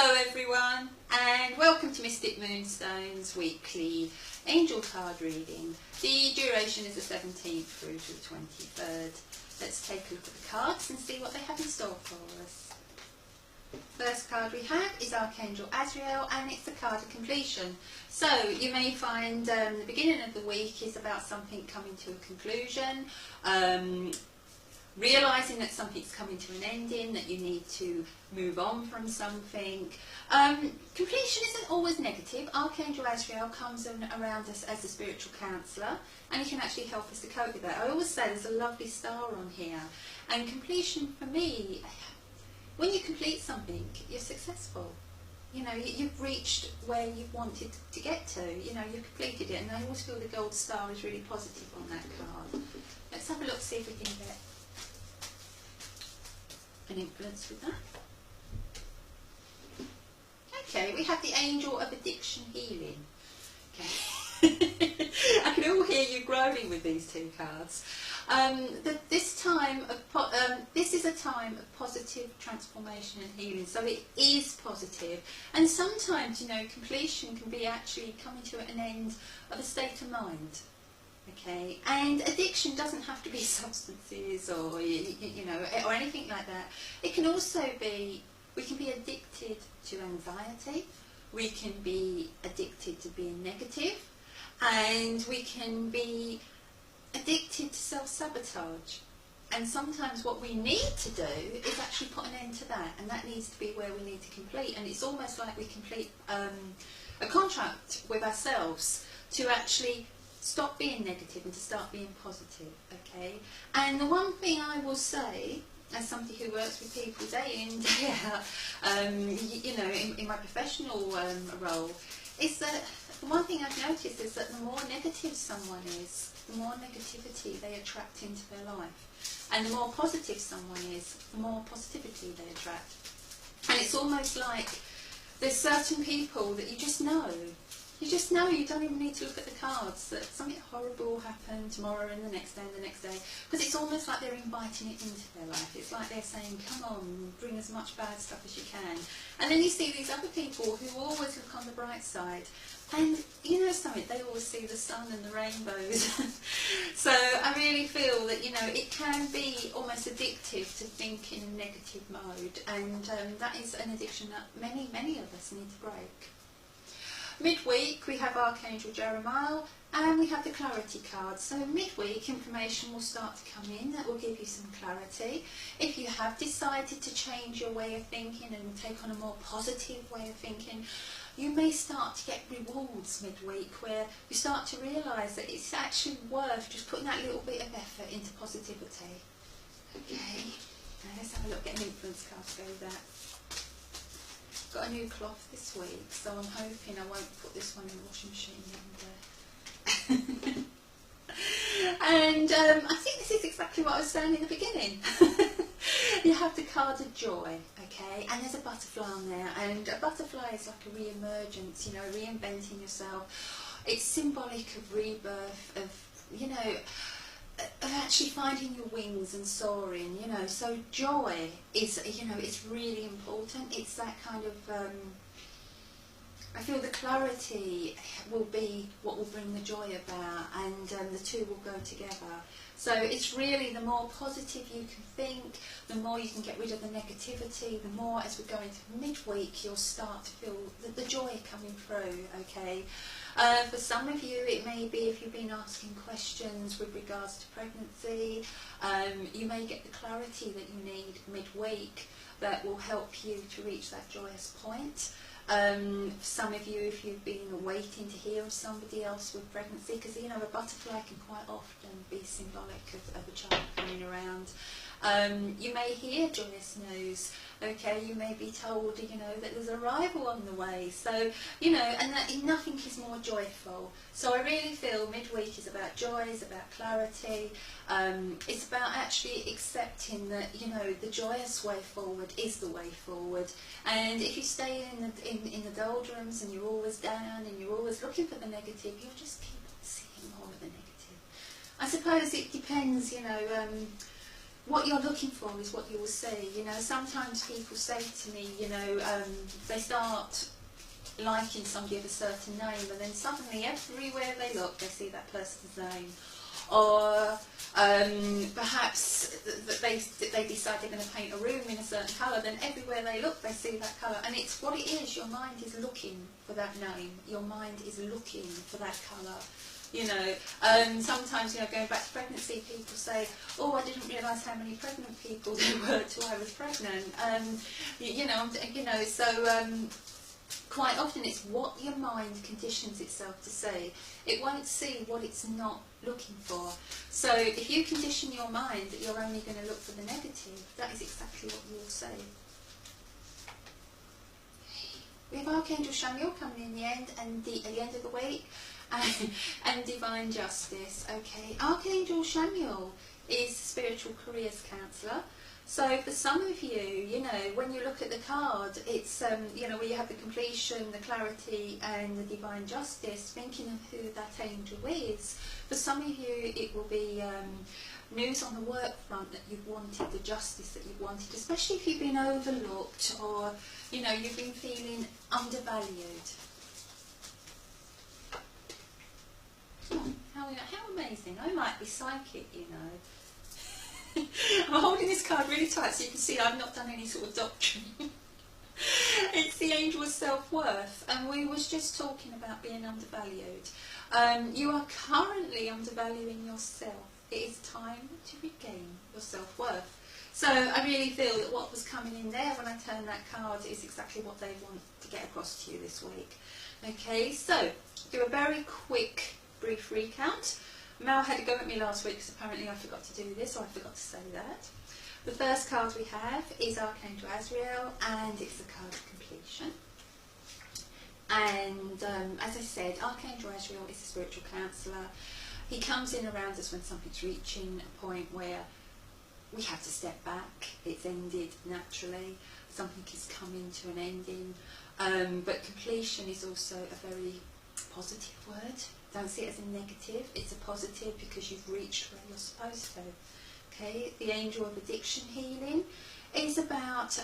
Hello everyone, and welcome to Mystic Moonstone's weekly angel card reading. The duration is the 17th through to the 23rd. Let's take a look at the cards and see what they have in store for us. First card we have is Archangel Azrael, and it's the card of completion. So you may find the beginning of the week is about something coming to a conclusion, realising that something's coming to an ending, that you need to move on from something. Completion isn't always negative. Archangel Azrael comes around us as a spiritual counsellor, and he can actually help us to cope with that. I always say there's a lovely star on here, and completion for me, when you complete something, you're successful. You know, you've reached where you wanted to get to. You know, you've completed it, and I always feel the gold star is really positive on that card. Let's have a look, see if we can get an influence with that. Okay, we have the Angel of Addiction Healing. Okay. I can all hear you groaning with these two cards. This is a time of positive transformation and healing, so it is positive. And sometimes, you know, completion can be actually coming to an end of a state of mind. Okay, and addiction doesn't have to be substances or you know, or anything like that. It can also be, we can be addicted to anxiety, we can be addicted to being negative, and we can be addicted to self-sabotage. And sometimes what we need to do is actually put an end to that, and that needs to be where we need to complete. And it's almost like we complete a contract with ourselves to actually stop being negative and to start being positive, okay? And the one thing I will say, as somebody who works with people day in, day out, you know, in my professional role, is that the one thing I've noticed is that the more negative someone is, the more negativity they attract into their life. And the more positive someone is, the more positivity they attract. And it's almost like there's certain people that you just know. You just know, you don't even need to look at the cards, that something horrible will happen tomorrow and the next day and the next day. Because it's almost like they're inviting it into their life. It's like they're saying, come on, bring as much bad stuff as you can. And then you see these other people who always look on the bright side. And you know something, they always see the sun and the rainbows. So I really feel that, you know, it can be almost addictive to think in a negative mode. And that is an addiction that many of us need to break. Midweek we have Archangel Jeremiah, and we have the clarity card. So midweek information will start to come in that will give you some clarity. If you have decided to change your way of thinking and take on a more positive way of thinking, you may start to get rewards midweek where you start to realise that it's actually worth just putting that little bit of effort into positivity. Okay, now let's have a look at an influence card to go with that. Got a new cloth this week, so I'm hoping I won't put this one in the washing machine and I think this is exactly what I was saying in the beginning. You have the card of joy, okay, and there's a butterfly on there, and a butterfly is like a re-emergence, you know, reinventing yourself. It's symbolic of rebirth, of, you know, of actually finding your wings and soaring, you know. So joy is, you know, it's really important. It's that kind of, I feel the clarity will be what will bring the joy about, and the two will go together. So it's really, the more positive you can think, the more you can get rid of the negativity, the more, as we go into midweek, you'll start to feel the joy coming through, okay? For some of you, it may be if you've been asking questions with regards to pregnancy, you may get the clarity that you need midweek that will help you to reach that joyous point. Some of you, if you've been waiting to hear of somebody else with pregnancy, because, you know, a butterfly can quite often be symbolic of a child coming around. You may hear joyous news, okay, you may be told, you know, that there's a arrival on the way, so, you know, and that nothing is more joyful. So I really feel midweek is about joy, it's about clarity, it's about actually accepting that, you know, the joyous way forward is the way forward. And if you stay in the doldrums and you're always down and you're always looking for the negative, you'll just keep seeing more of the negative. I suppose it depends, you know, what you're looking for is what you will see. You know, sometimes people say to me, you know, they start liking somebody of a certain name, and then suddenly everywhere they look, they see that person's name. Or perhaps they decide they're going to paint a room in a certain colour, then everywhere they look they see that colour. And it's what it is, your mind is looking for that name, your mind is looking for that colour. You know, sometimes, you know, going back to pregnancy, people say, oh, I didn't realise how many pregnant people there were till I was pregnant. You know, so quite often it's what your mind conditions itself to see. It won't see what it's not looking for. So if you condition your mind that you're only going to look for the negative, that is exactly what you will see. We have Archangel Chamuel coming in the end, and at the end of the week, and Divine Justice. Okay, Archangel Chamuel is spiritual careers counsellor. So for some of you, you know, when you look at the card, it's, you know, where you have the completion, the clarity and the divine justice, thinking of who that angel is. For some of you, it will be news on the work front that you've wanted, the justice that you've wanted, especially if you've been overlooked or, you know, you've been feeling undervalued. How amazing. I might be psychic, you know. I'm holding this card really tight so you can see I've not done any sort of doctrine. It's the angel of self-worth, and we was just talking about being undervalued. You are currently undervaluing yourself. It is time to regain your self-worth. So I really feel that what was coming in there when I turned that card is exactly what they want to get across to you this week. Okay, so do a very quick, brief recount. Mel had to go at me last week because apparently I forgot to do this, or I forgot to say that. The first card we have is Archangel Azrael, and it's the card of completion. And as I said, Archangel Azrael is a spiritual counsellor. He comes in around us when something's reaching a point where we have to step back, it's ended naturally, something is coming to an ending. But completion is also a very positive word. Don't see it as a negative, it's a positive because you've reached where you're supposed to. Okay, the angel of addiction healing is about,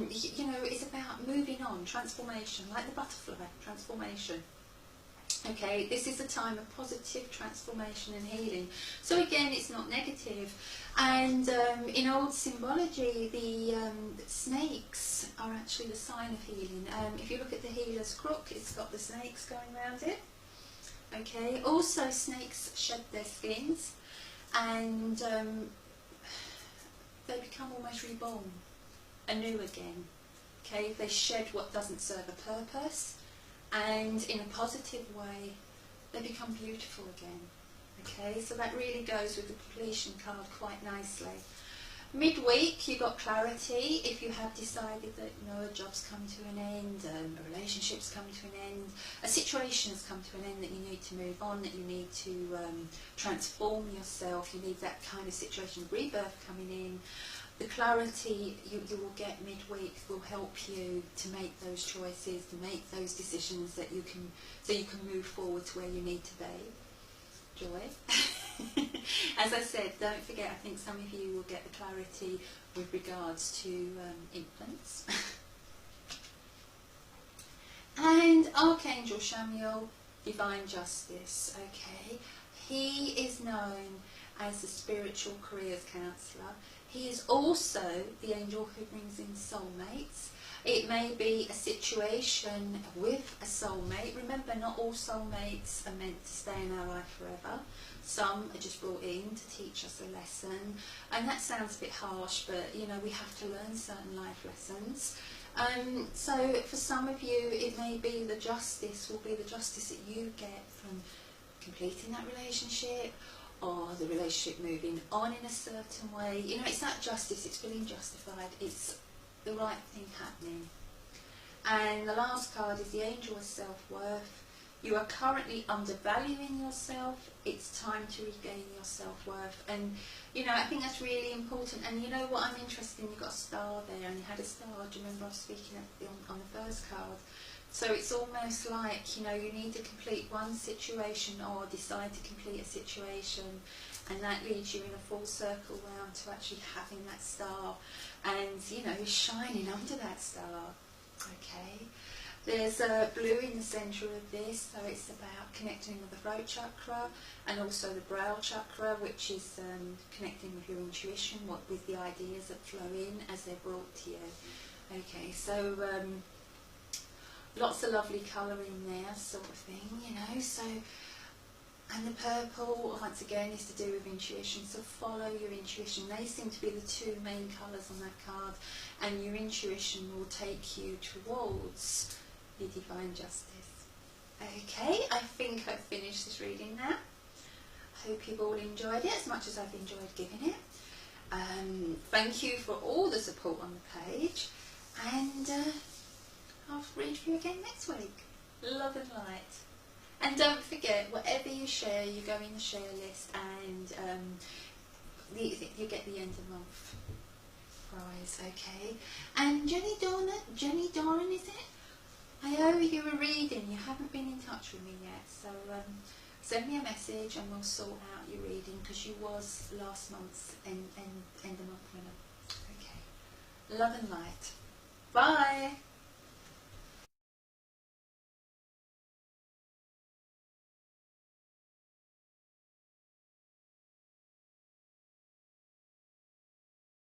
you know, it's about moving on, transformation, like the butterfly, transformation. Okay, this is a time of positive transformation and healing. So again, it's not negative. And in old symbology, the snakes are actually the sign of healing. If you look at the healer's crook, it's got the snakes going around it. Okay, also snakes shed their skins, and they become almost reborn, anew again. Okay, they shed what doesn't serve a purpose, and in a positive way, they become beautiful again. Okay, so that really goes with the completion card quite nicely. Midweek, you've got clarity. If you have decided that, you know, a job's come to an end, a relationship's come to an end, a situation has come to an end that you need to move on, that you need to transform yourself, you need that kind of situation, rebirth coming in. The clarity you will get midweek will help you to make those choices, to make those decisions that you can, so you can move forward to where you need to be. Joy. As I said, don't forget, I think some of you will get the clarity with regards to infants. And Archangel Chamuel, Divine Justice, okay. He is known as the spiritual careers counsellor. He is also the angel who brings in soulmates. It may be a situation with a soulmate. Remember, not all soulmates are meant to stay in our life forever. Some are just brought in to teach us a lesson. And that sounds a bit harsh, but, you know, we have to learn certain life lessons. So for some of you, it may be the justice will be the justice that you get from completing that relationship, or the relationship moving on in a certain way. You know, it's not justice, it's feeling justified, it's the right thing happening. And the last card is the angel of self-worth. You are currently undervaluing yourself. It's time to regain your self-worth. And, you know, I think that's really important. And you know what I'm interested in? You've got a star there, and you had a star. Do you remember I was speaking on the first card? So it's almost like, you know, you need to complete one situation or decide to complete a situation, and that leads you in a full circle round to actually having that star and, you know, shining under that star. Okay. There's blue in the centre of this, so it's about connecting with the throat chakra and also the brow chakra, which is connecting with your intuition, with the ideas that flow in as they're brought to you. Okay, so lots of lovely colour in there, sort of thing, you know. So, and the purple, once again, is to do with intuition. So follow your intuition. They seem to be the two main colours on that card, and your intuition will take you towards the divine justice. Okay, I think I've finished this reading now. I hope you've all enjoyed it as much as I've enjoyed giving it. Thank you for all the support on the page, and I'll read for you again next week. Love and light. And don't forget, whatever you share, you go in the share list, and you get the end of month prize. Okay. And Jenny Doran, is it? I owe you a reading. You haven't been in touch with me yet, so send me a message and we'll sort out your reading, because you was last month's end of month winner. Okay. Love and light. Bye.